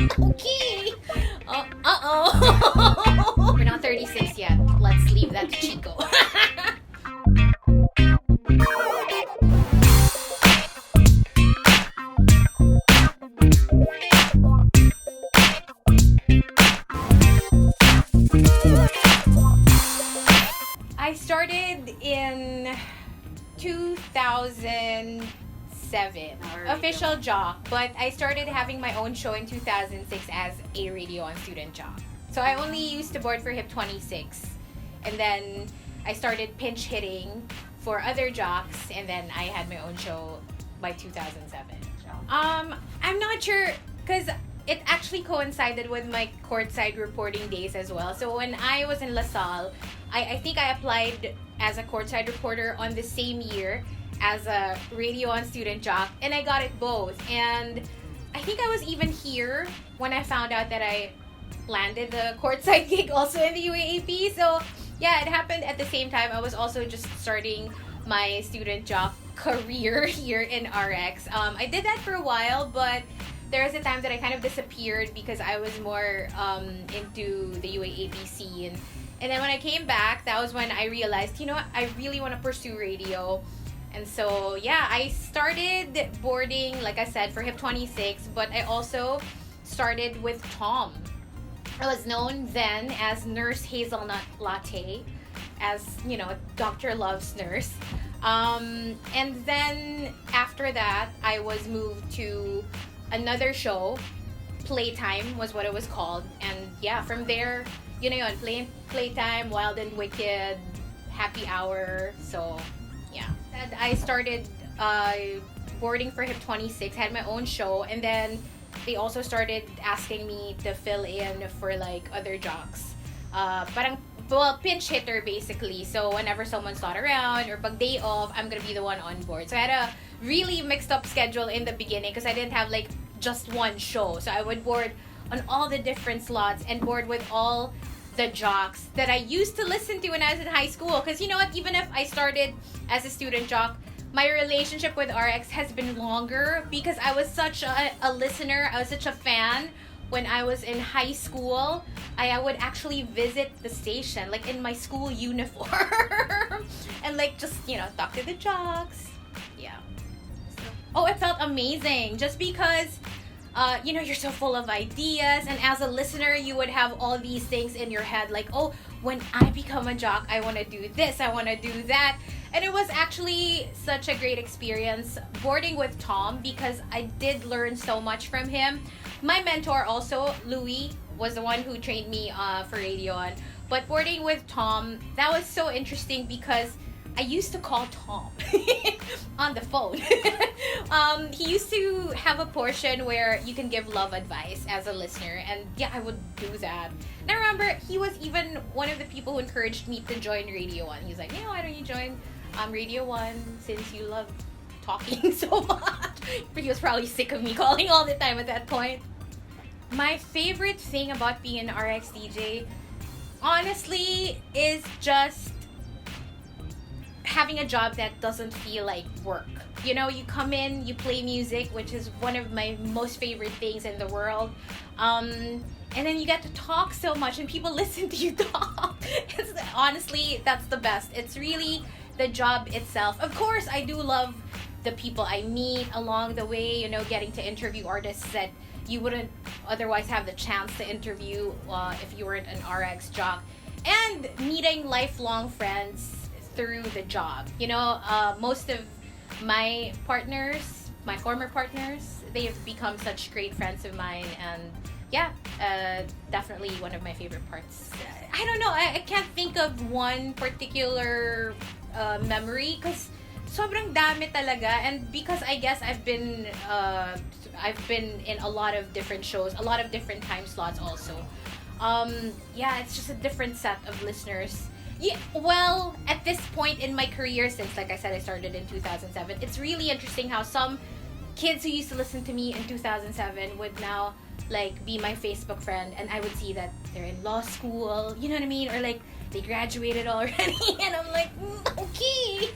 Okay. Uh-oh. We're not 36 yet. Let's leave that to Chico. I started in 2007, official jock, but I started having my own show in 2006 as a radio on student jock. So I only used to board for Hip 26, and then I started pinch hitting for other jocks, and then I had my own show by 2007. I'm not sure, because it actually coincided with my courtside reporting days as well. So when I was in LaSalle, I think I applied as a courtside reporter on the same year as a radio on student jock, and I got it both. And I think I was even here when I found out that I landed the courtside gig also in the UAAP. So yeah, it happened at the same time. I was also just starting my student jock career here in RX. I did that for a while, but there was a time that I kind of disappeared because I was more into the UAAP scene. And then when I came back, that was when I realized, you know what, I really want to pursue radio. And so, yeah, I started boarding, like I said, for Hip 26, but I also started with Tom. I was known then as Nurse Hazelnut Latte, as, you know, Dr. Love's nurse. And then after that, I was moved to another show. Playtime was what it was called. And yeah, from there, you know, Playtime, Wild and Wicked, Happy Hour. So yeah, and I started boarding for Hip 26, had my own show, and then they also started asking me to fill in for like other jocks. Parang, well, pinch hitter basically. So whenever someone's not around or pag day off, I'm gonna be the one on board. So I had a really mixed up schedule in the beginning because I didn't have like just one show. So I would board on all the different slots and board with all the jocks that I used to listen to when I was in high school. Because you know what, even if I started as a student jock, my relationship with RX has been longer because I was such a listener. I was such a fan. When I was in high school, I would actually visit the station, like in my school uniform, and like just, you know, talk to the jocks. Yeah. Oh, it felt amazing just because you know, you're so full of ideas, and as a listener, you would have all these things in your head like, oh, when I become a jock, I want to do this, I want to do that. And it was actually such a great experience boarding with Tom because I did learn so much from him. My mentor also, Louis, was the one who trained me for radio on. But boarding with Tom, that was so interesting because I used to call Tom on the phone. He used to have a portion where you can give love advice as a listener, and yeah, I would do that. And I remember he was even one of the people who encouraged me to join Radio 1. He's like, you know, why don't you join Radio 1 since you love talking so much? But he was probably sick of me calling all the time at that point. My favorite thing about being an RX DJ, honestly, is just having a job that doesn't feel like work. You know, you come in, you play music, which is one of my most favorite things in the world. And then you get to talk so much and people listen to you talk. Honestly, that's the best. It's really the job itself. Of course, I do love the people I meet along the way, you know, getting to interview artists that you wouldn't otherwise have the chance to interview if you weren't an RX jock. And meeting lifelong friends through the job. You know, most of my partners, my former partners, they have become such great friends of mine, and yeah, definitely one of my favorite parts. I don't know, I can't think of one particular memory because sobrang dami talaga, and because I guess I've been in a lot of different shows, a lot of different time slots also. Yeah, it's just a different set of listeners. Yeah, well, at this point in my career, since, like I said, I started in 2007, it's really interesting how some kids who used to listen to me in 2007 would now, like, be my Facebook friend, and I would see that they're in law school, you know what I mean? Or, like, they graduated already, and I'm like, okay,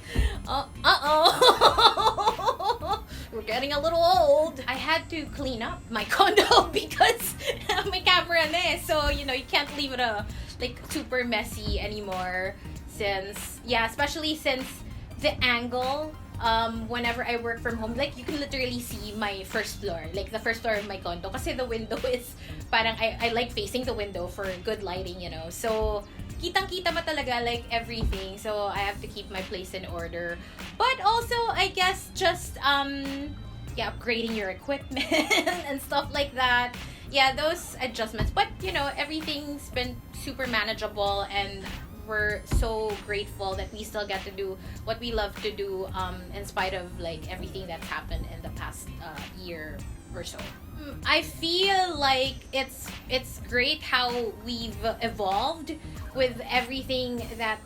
we're getting a little old. I had to clean up my condo because So, you can't leave it like super messy anymore since, especially since the angle, whenever I work from home, like you can literally see my first floor, like the first floor of my condo, kasi the window is parang I like facing the window for good lighting, so kitang-kita mo talaga like everything. So I have to keep my place in order, but also I guess just upgrading your equipment and stuff like that. Those adjustments, but everything's been super manageable, and we're so grateful that we still get to do what we love to do, in spite of like everything that's happened in the past year or so. I feel like it's great how we've evolved with everything that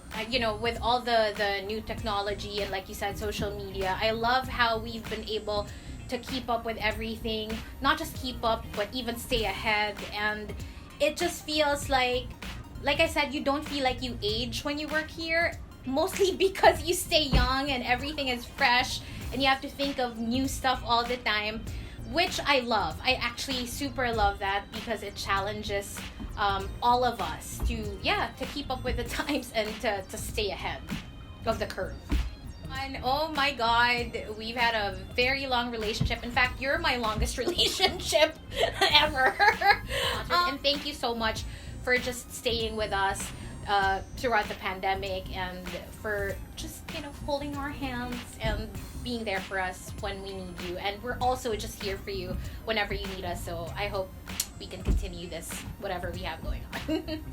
with all the new technology, and like you said, social media. I love how we've been able to keep up with everything, not just keep up, but even stay ahead. And it just feels like I said, you don't feel like you age when you work here, mostly because you stay young and everything is fresh, and you have to think of new stuff all the time, which I love. I actually super love that, because it challenges all of us to keep up with the times and to stay ahead of the curve. And oh my god, we've had a very long relationship. In fact, you're my longest relationship ever. And thank you so much for just staying with us throughout the pandemic, and for just holding our hands and being there for us when we need you. And we're also just here for you whenever you need us. So I hope we can continue this, whatever we have going on.